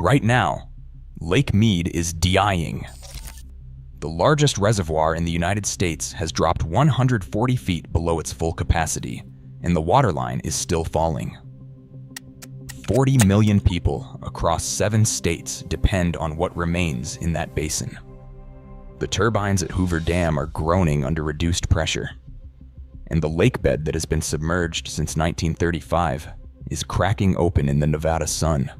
Right now, Lake Mead is dying. The largest reservoir in the United States has dropped 140 feet below its full capacity, and the waterline is still falling. 40 million people across 7 states depend on what remains in that basin. The turbines at Hoover Dam are groaning under reduced pressure, and the lakebed that has been submerged since 1935 is cracking open in the Nevada sun,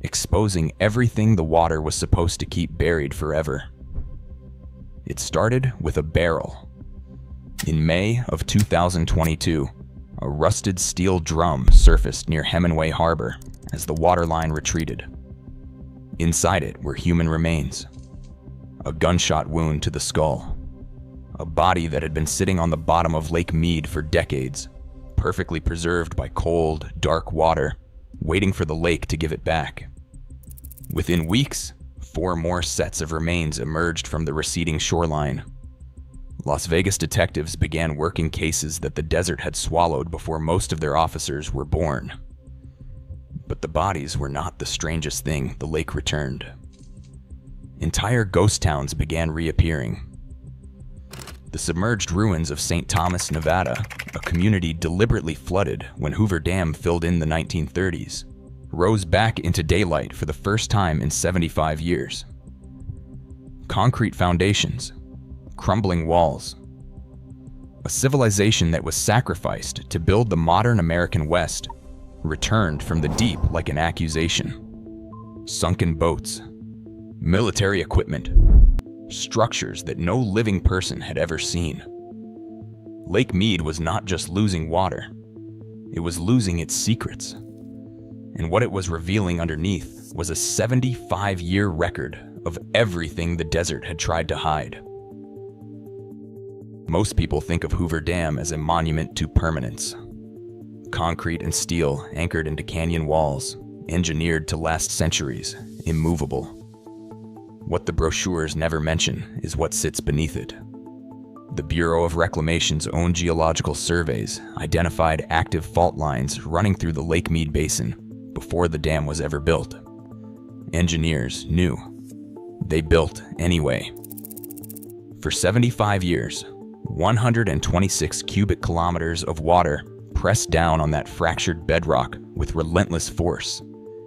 exposing everything the water was supposed to keep buried forever. It started with a barrel. In May of 2022, a rusted steel drum surfaced near Hemingway Harbor as the waterline retreated. Inside it were human remains, a gunshot wound to the skull, a body that had been sitting on the bottom of Lake Mead for decades, perfectly preserved by cold, dark water, waiting for the lake to give it back. Within weeks, 4 more sets of remains emerged from the receding shoreline. Las Vegas detectives began working cases that the desert had swallowed before most of their officers were born. But the bodies were not the strangest thing the lake returned. Entire ghost towns began reappearing. The submerged ruins of St. Thomas, Nevada, a community deliberately flooded when Hoover Dam filled in the 1930s, rose back into daylight for the first time in 75 years. Concrete foundations, crumbling walls. A civilization that was sacrificed to build the modern American West returned from the deep like an accusation. Sunken boats, military equipment, structures that no living person had ever seen. Lake Mead was not just losing water, it was losing its secrets. And what it was revealing underneath was a 75-year record of everything the desert had tried to hide. Most people think of Hoover Dam as a monument to permanence. Concrete and steel anchored into canyon walls, engineered to last centuries, immovable. What the brochures never mention is what sits beneath it. The Bureau of Reclamation's own geological surveys identified active fault lines running through the Lake Mead Basin before the dam was ever built. Engineers knew. They built anyway. For 75 years, 126 cubic kilometers of water pressed down on that fractured bedrock with relentless force,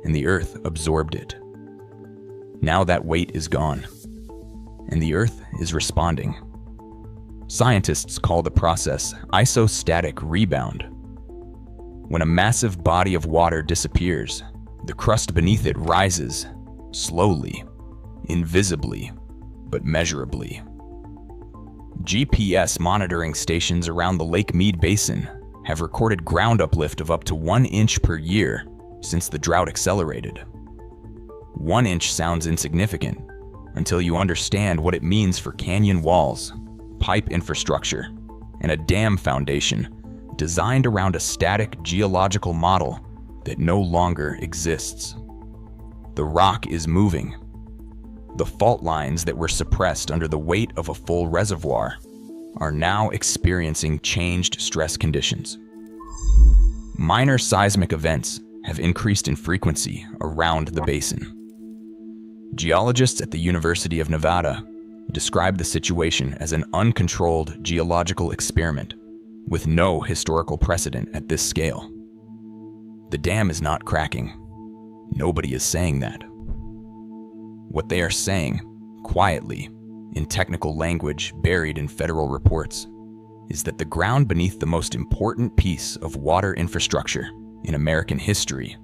and the earth absorbed it. Now that weight is gone, and the earth is responding. Scientists call the process isostatic rebound. When a massive body of water disappears, the crust beneath it rises, slowly, invisibly, but measurably. GPS monitoring stations around the Lake Mead Basin have recorded ground uplift of up to 1 inch per year since the drought accelerated. 1 inch sounds insignificant until you understand what it means for canyon walls, pipe infrastructure, and a dam foundation designed around a static geological model that no longer exists. The rock is moving. The fault lines that were suppressed under the weight of a full reservoir are now experiencing changed stress conditions. Minor seismic events have increased in frequency around the basin. Geologists at the University of Nevada describe the situation as an uncontrolled geological experiment with no historical precedent at this scale. The dam is not cracking. Nobody is saying that. What they are saying, quietly, in technical language buried in federal reports, is that the ground beneath the most important piece of water infrastructure in American history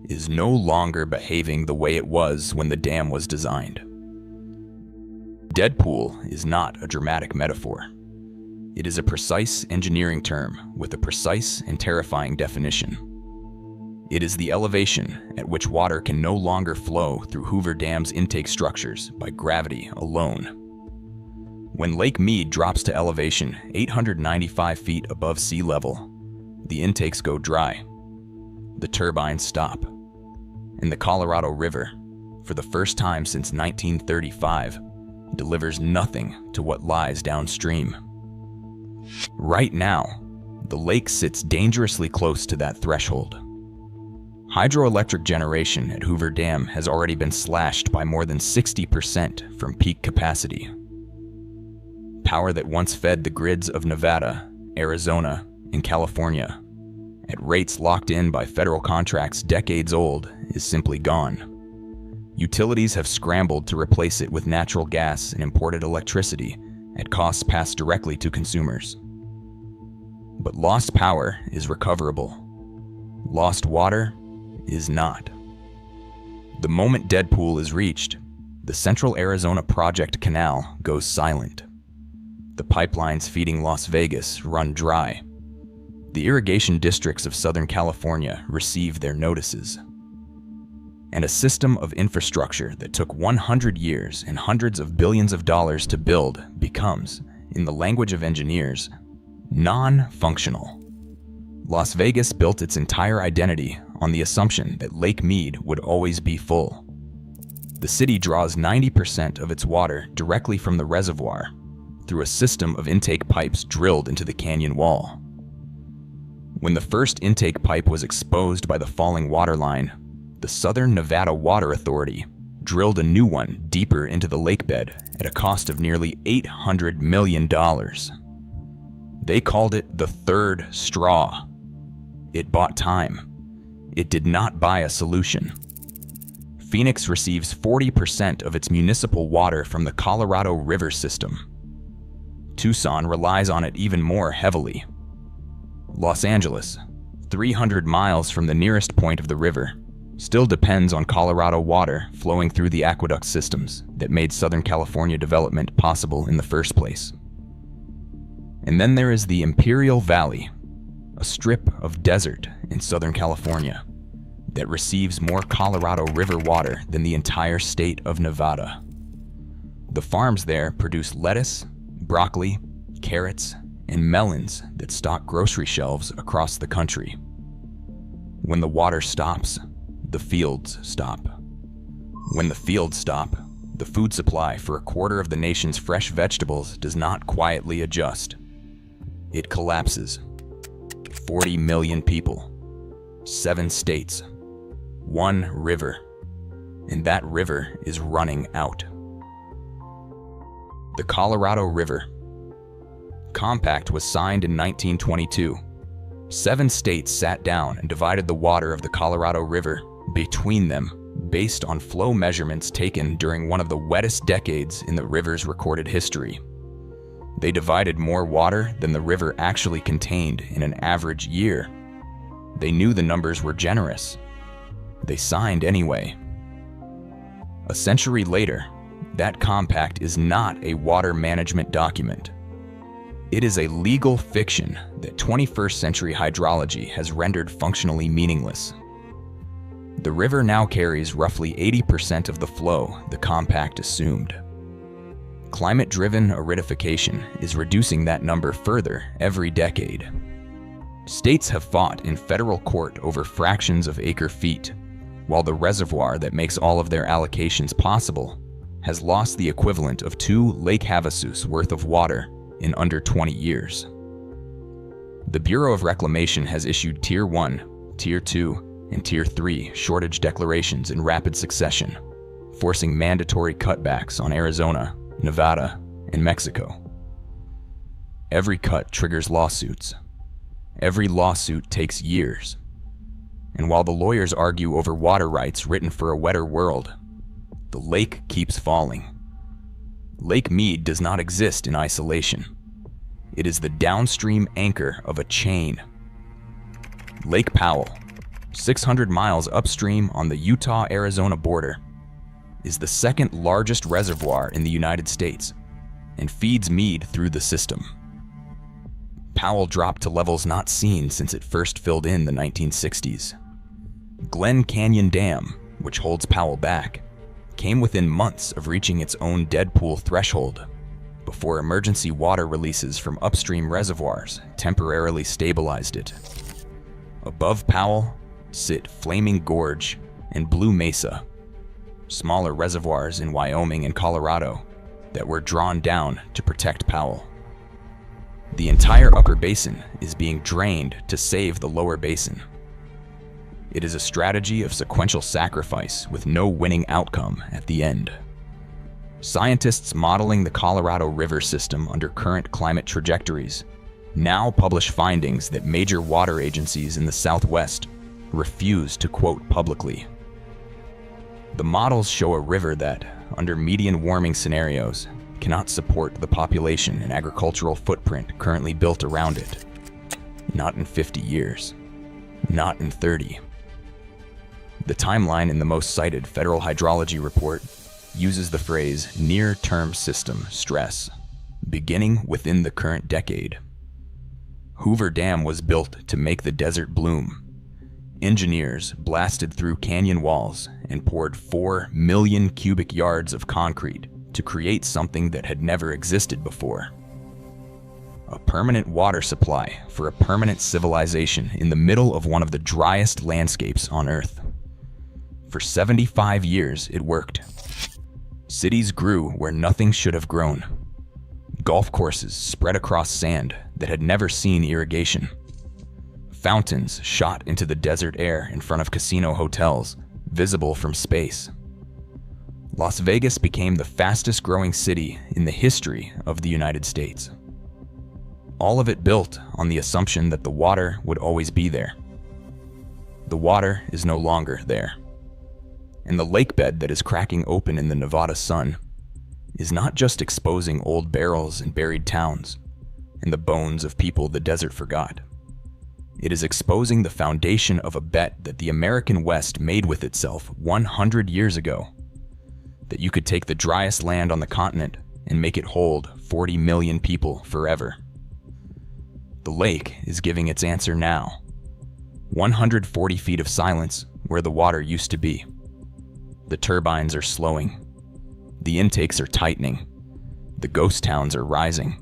is no longer behaving the way it was when the dam was designed. Deadpool is not a dramatic metaphor. It is a precise engineering term with a precise and terrifying definition. It is the elevation at which water can no longer flow through Hoover Dam's intake structures by gravity alone. When Lake Mead drops to elevation 895 feet above sea level, the intakes go dry. The turbines stop. And the Colorado River, for the first time since 1935, delivers nothing to what lies downstream. Right now, the lake sits dangerously close to that threshold. Hydroelectric generation at Hoover Dam has already been slashed by more than 60% from peak capacity. Power that once fed the grids of Nevada, Arizona, and California, at rates locked in by federal contracts decades old, is simply gone. Utilities have scrambled to replace it with natural gas and imported electricity at costs passed directly to consumers. But lost power is recoverable. Lost water is not. The moment Deadpool is reached, the Central Arizona Project Canal goes silent. The pipelines feeding Las Vegas run dry. The irrigation districts of Southern California receive their notices. And a system of infrastructure that took 100 years and hundreds of billions of dollars to build becomes, in the language of engineers, non-functional. Las Vegas built its entire identity on the assumption that Lake Mead would always be full. The city draws 90% of its water directly from the reservoir through a system of intake pipes drilled into the canyon wall. When the first intake pipe was exposed by the falling waterline, the Southern Nevada Water Authority drilled a new one deeper into the lakebed at a cost of nearly $800 million. They called it the third straw. It bought time. It did not buy a solution. Phoenix receives 40% of its municipal water from the Colorado River system. Tucson relies on it even more heavily. Los Angeles, 300 miles from the nearest point of the river, still depends on Colorado water flowing through the aqueduct systems that made Southern California development possible in the first place. And then there is the Imperial Valley, a strip of desert in Southern California that receives more Colorado River water than the entire state of Nevada. The farms there produce lettuce, broccoli, carrots, and melons that stock grocery shelves across the country. When the water stops, the fields stop. When the fields stop, the food supply for a quarter of the nation's fresh vegetables does not quietly adjust. It collapses. 40 million people, 7 states, 1 river, and that river is running out. The Colorado River Compact was signed in 1922. 7 states sat down and divided the water of the Colorado River between them based on flow measurements taken during one of the wettest decades in the river's recorded history. They divided more water than the river actually contained in an average year. They knew the numbers were generous. They signed anyway. A century later, that compact is not a water management document. It is a legal fiction that 21st century hydrology has rendered functionally meaningless. The river now carries roughly 80% of the flow the compact assumed. Climate-driven aridification is reducing that number further every decade. States have fought in federal court over fractions of acre-feet, while the reservoir that makes all of their allocations possible has lost the equivalent of 2 Lake Havasus worth of water in under 20 years. The Bureau of Reclamation has issued Tier 1, Tier 2, and Tier 3 shortage declarations in rapid succession, forcing mandatory cutbacks on Arizona, Nevada, and Mexico. Every cut triggers lawsuits. Every lawsuit takes years. And while the lawyers argue over water rights written for a wetter world, the lake keeps falling. Lake Mead does not exist in isolation. It is the downstream anchor of a chain. Lake Powell, 600 miles upstream on the Utah-Arizona border, is the second largest reservoir in the United States and feeds Mead through the system. Powell dropped to levels not seen since it first filled in the 1960s. Glen Canyon Dam, which holds Powell back, came within months of reaching its own Deadpool threshold before emergency water releases from upstream reservoirs temporarily stabilized it. Above Powell sit Flaming Gorge and Blue Mesa, smaller reservoirs in Wyoming and Colorado that were drawn down to protect Powell. The entire upper basin is being drained to save the lower basin. It is a strategy of sequential sacrifice with no winning outcome at the end. Scientists modeling the Colorado River system under current climate trajectories now publish findings that major water agencies in the Southwest refuse to quote publicly. The models show a river that, under median warming scenarios, cannot support the population and agricultural footprint currently built around it. Not in 50 years. Not in 30. The timeline in the most cited federal hydrology report uses the phrase near-term system stress, beginning within the current decade. Hoover Dam was built to make the desert bloom. Engineers blasted through canyon walls and poured 4 million cubic yards of concrete to create something that had never existed before. A permanent water supply for a permanent civilization in the middle of one of the driest landscapes on Earth. For 75 years, it worked. Cities grew where nothing should have grown. Golf courses spread across sand that had never seen irrigation. Fountains shot into the desert air in front of casino hotels, visible from space. Las Vegas became the fastest growing city in the history of the United States. All of it built on the assumption that the water would always be there. The water is no longer there. And the lakebed that is cracking open in the Nevada sun is not just exposing old barrels and buried towns and the bones of people the desert forgot. It is exposing the foundation of a bet that the American West made with itself 100 years ago, that you could take the driest land on the continent and make it hold 40 million people forever. The lake is giving its answer now. 140 feet of silence where the water used to be. The turbines are slowing. The intakes are tightening. The ghost towns are rising.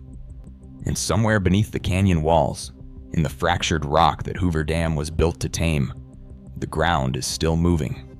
And somewhere beneath the canyon walls, in the fractured rock that Hoover Dam was built to tame, the ground is still moving.